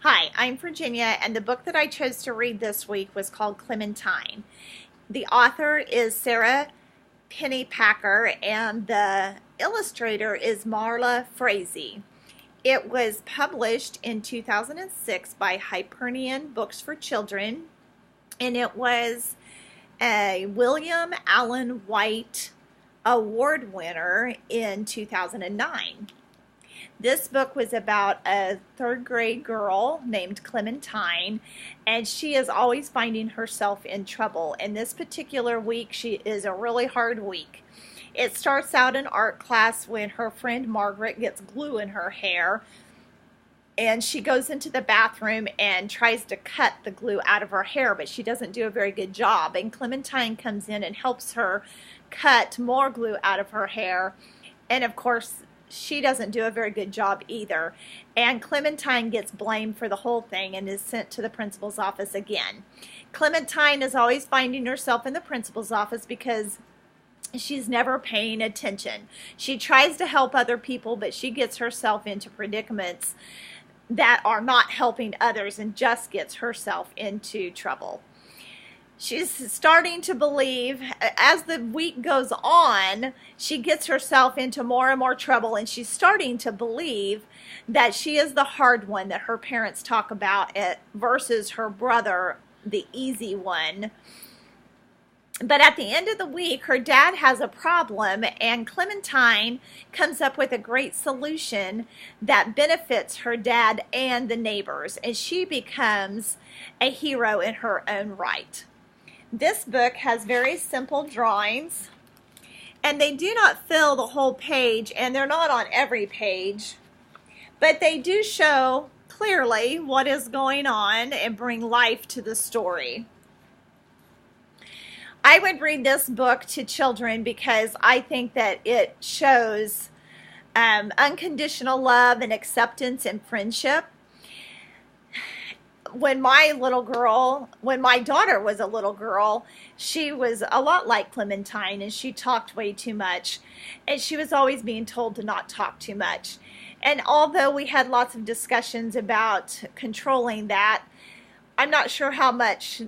Hi, I'm Virginia, and the book that I chose to read this week was called Clementine. The author is Sarah Pennypacker, and the illustrator is Marla Frazee. It was published in 2006 by Hyperion Books for Children, and it was a William Allen White Award winner in 2009. This book was about a third grade girl named Clementine, and she is always finding herself in trouble. And this particular week, she is a really hard week. It starts out in art class when her friend Margaret gets glue in her hair, and she goes into the bathroom and tries to cut the glue out of her hair, but she doesn't do a very good job. And Clementine comes in and helps her cut more glue out of her hair. And of course, she doesn't do a very good job either. And Clementine gets blamed for the whole thing and is sent to the principal's office again. Clementine is always finding herself in the principal's office because she's never paying attention. She tries to help other people, but she gets herself into predicaments that are not helping others and just gets herself into trouble. She's starting to believe, as the week goes on, she gets herself into more and more trouble, and she's starting to believe that she is the hard one that her parents talk about versus her brother, the easy one. But at the end of the week, her dad has a problem, and Clementine comes up with a great solution that benefits her dad and the neighbors, and she becomes a hero in her own right. This book has very simple drawings, and they do not fill the whole page, and they're not on every page, but they do show clearly what is going on and bring life to the story. I would read this book to children because I think that it shows unconditional love and acceptance and friendship. When my daughter was a little girl, she was a lot like Clementine, and she talked way too much, and she was always being told to not talk too much. And although we had lots of discussions about controlling that, I'm not sure how much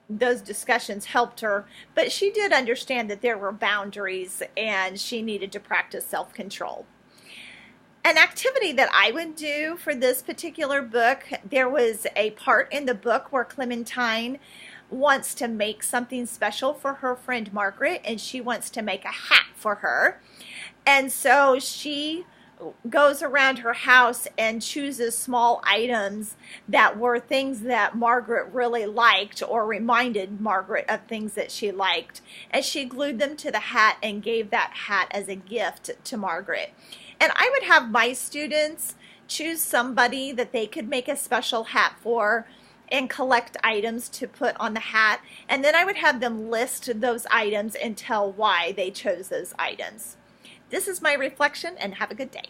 those discussions helped her, but she did understand that there were boundaries and she needed to practice self-control. An activity that I would do for this particular book, there was a part in the book where Clementine wants to make something special for her friend Margaret, and she wants to make a hat for her. And so she goes around her house and chooses small items that were things that Margaret really liked or reminded Margaret of things that she liked. And she glued them to the hat and gave that hat as a gift to Margaret. And I would have my students choose somebody that they could make a special hat for and collect items to put on the hat. And then I would have them list those items and tell why they chose those items. This is my reflection, and have a good day.